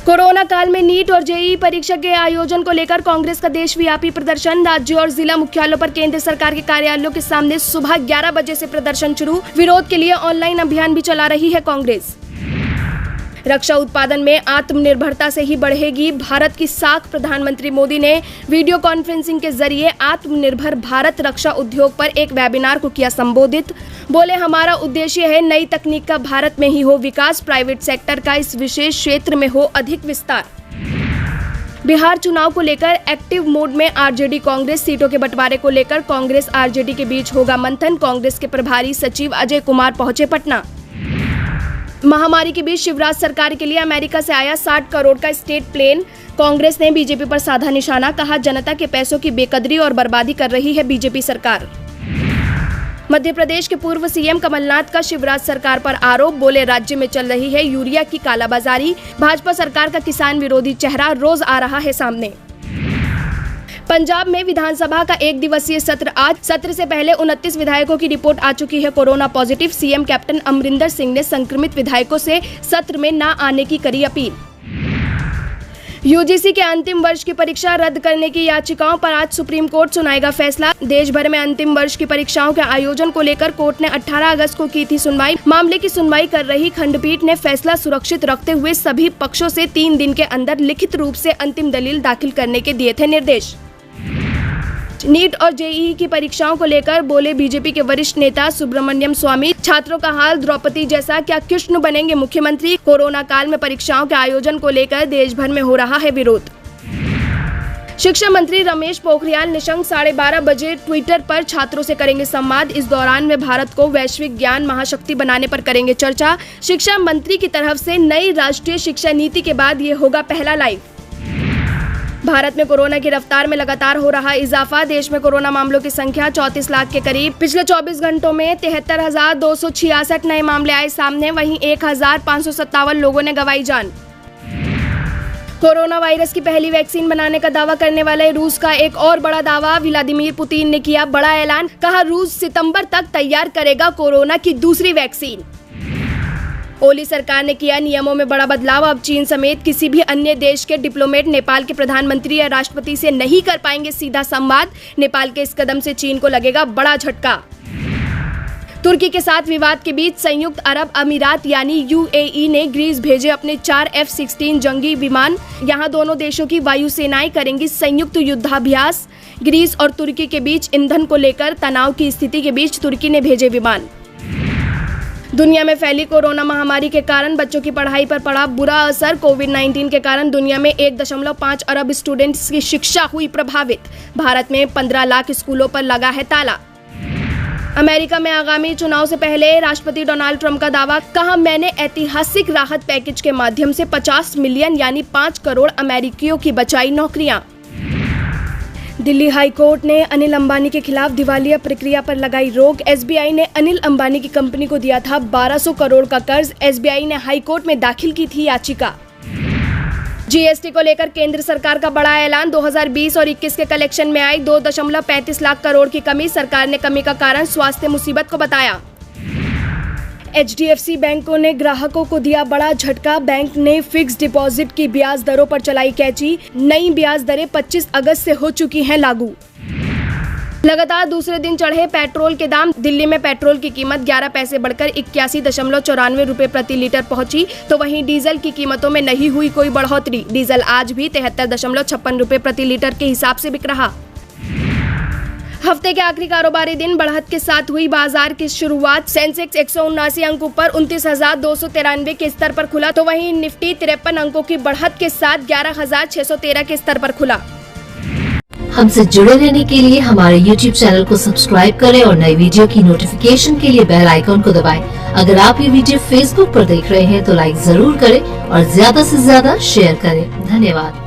Corona काल में NEET और जेईई परीक्षा के आयोजन को लेकर कांग्रेस का देशव्यापी प्रदर्शन। राज्य और जिला मुख्यालयों पर केंद्र सरकार के कार्यालयों के सामने सुबह 11 बजे से प्रदर्शन शुरू। विरोध के लिए ऑनलाइन अभियान भी चला रही है कांग्रेस। रक्षा उत्पादन में आत्मनिर्भरता से ही बढ़ेगी भारत की साख। प्रधानमंत्री मोदी ने वीडियो कॉन्फ्रेंसिंग के जरिए आत्मनिर्भर भारत रक्षा उद्योग पर एक वेबिनार को किया संबोधित। बोले, हमारा उद्देश्य है नई तकनीक का भारत में ही हो विकास, प्राइवेट सेक्टर का इस विशेष क्षेत्र में हो अधिक विस्तार। बिहार चुनाव को लेकर एक्टिव मोड में आरजेडी कांग्रेस। सीटों के बंटवारे को लेकर कांग्रेस आरजेडी के बीच होगा मंथन। कांग्रेस के प्रभारी सचिव अजय कुमार पहुंचे पटना। महामारी के बीच शिवराज सरकार के लिए अमेरिका से आया 60 करोड़ का स्टेट प्लेन। कांग्रेस ने बीजेपी पर साधा निशाना। कहा, जनता के पैसों की बेकदरी और बर्बादी कर रही है बीजेपी सरकार। मध्य प्रदेश के पूर्व सीएम कमलनाथ का शिवराज सरकार पर आरोप। बोले, राज्य में चल रही है यूरिया की कालाबाजारी। भाजपा सरकार का किसान विरोधी चेहरा रोज आ रहा है सामने। पंजाब में विधानसभा का 1 दिवसीय सत्र आज। सत्र से पहले 29 विधायकों की रिपोर्ट आ चुकी है corona positive. CM captain Amarinder Singh ने संक्रमित विधायकों से सत्र में न आने की करी अपील। यूजीसी के अंतिम वर्ष की परीक्षा रद्द करने की याचिकाओं पर आज सुप्रीम कोर्ट सुनाएगा फैसला। देश भर में अंतिम वर्ष की परीक्षाओं के आयोजन को लेकर कोर्ट ने 18 अगस्त को की थी सुनवाई। मामले की सुनवाई कर रही खंडपीठ ने फैसला सुरक्षित रखते हुए सभी पक्षों से 3 दिन के अंदर लिखित रूप से अंतिम दलील दाखिल करने के दिए थे निर्देश। नीट और जेईई की परीक्षाओं को लेकर बोले बीजेपी के वरिष्ठ नेता सुब्रमण्यम स्वामी। छात्रों का हाल द्रौपदी जैसा, क्या कृष्ण बनेंगे मुख्यमंत्री। कोरोना काल में परीक्षाओं के आयोजन को लेकर देश भर में हो रहा है विरोध। शिक्षा मंत्री रमेश पोखरियाल निशंक 12:30 बजे ट्विटर पर छात्रों से करेंगे संवाद। इस दौरान वे भारत को वैश्विक ज्ञान महाशक्ति बनाने पर करेंगे चर्चा। शिक्षा मंत्री की तरफ से नई राष्ट्रीय शिक्षा नीति के बाद ये होगा पहला लाइव। भारत में कोरोना की रफ्तार में लगातार हो रहा इजाफा। देश में कोरोना मामलों की संख्या 34 लाख के करीब। पिछले 24 घंटों में 73,266 नए मामले आए सामने। वहीं 1,557 लोगों ने गंवाई जान। कोरोना वायरस की पहली वैक्सीन बनाने का दावा करने वाले रूस का एक और बड़ा दावा। व्लादिमीर पुतिन ने किया बड़ा ऐलान। कहा, रूस सितंबर तक तैयार करेगा कोरोना की दूसरी वैक्सीन। ओली सरकार ने किया नियमों में बड़ा बदलाव। अब चीन समेत किसी भी अन्य देश के डिप्लोमेट नेपाल के प्रधानमंत्री या राष्ट्रपति से नहीं कर पाएंगे सीधा संवाद। नेपाल के इस कदम से चीन को लगेगा बड़ा झटका। तुर्की के साथ विवाद के बीच संयुक्त अरब अमीरात यानी यूएई ने ग्रीस भेजे अपने 4 F-16 जंगी विमान। यहां दोनों देशों की वायुसेनाएं करेंगी संयुक्त युद्धाभ्यास। ग्रीस और तुर्की के बीच ईंधन को लेकर तनाव की स्थिति के बीच तुर्की ने भेजे विमान। दुनिया में फैली कोरोना महामारी के कारण बच्चों की पढ़ाई पर पड़ा बुरा असर। कोविड-19 के कारण दुनिया में 1.5 अरब स्टूडेंट्स की शिक्षा हुई प्रभावित। भारत में 15 लाख स्कूलों पर लगा है ताला। अमेरिका में आगामी चुनाव से पहले राष्ट्रपति डोनाल्ड ट्रंप का दावा। कहा, मैंने ऐतिहासिक राहत पैकेज के माध्यम से 50 मिलियन यानी 5 करोड़ अमेरिकियों की बचाई नौकरियां। दिल्ली हाई कोर्ट ने अनिल अंबानी के खिलाफ दिवालिया प्रक्रिया पर लगाई रोक। एसबीआई ने अनिल अंबानी की कंपनी को दिया था 1200 करोड़ का कर्ज। एसबीआई ने हाई कोर्ट में दाखिल की थी याचिका। जीएसटी को लेकर केंद्र सरकार का बड़ा ऐलान। 2020 और 21 के कलेक्शन में आई 2.35 लाख करोड़ की कमी। सरकार ने कमी का कारण स्वास्थ्य मुसीबत को बताया। एचडीएफसी बैंकों ने ग्राहकों को दिया बड़ा झटका। बैंक ने फिक्स डिपॉजिट की ब्याज दरों पर चलाई कैची। नई ब्याज दरें 25 अगस्त से हो चुकी हैं लागू। लगातार दूसरे दिन चढ़े पेट्रोल के दाम। दिल्ली में पेट्रोल की कीमत 11 पैसे बढ़कर 81.94 रुपए प्रति लीटर पहुंची। तो वहीं डीजल की कीमतों में नहीं हुई कोई बढ़ोतरी। डीजल आज भी 73.56 रुपए प्रति लीटर के हिसाब से बिक रहा। हफ्ते के आखिरी कारोबारी दिन बढ़त के साथ हुई बाजार की शुरुआत। सेंसेक्स 179 अंकों पर 29,293 के स्तर पर खुला। तो वहीं निफ्टी 53 अंकों की बढ़त के साथ 11,613 के स्तर पर खुला। हमसे जुड़े रहने के लिए हमारे YouTube चैनल को सब्सक्राइब करें और नई वीडियो की नोटिफिकेशन के लिए बेल आइकॉन को दबाएं। अगर आप ये वीडियो Facebook पर देख रहे हैं तो लाइक जरूर करें और ज्यादा से ज्यादा शेयर करें। धन्यवाद।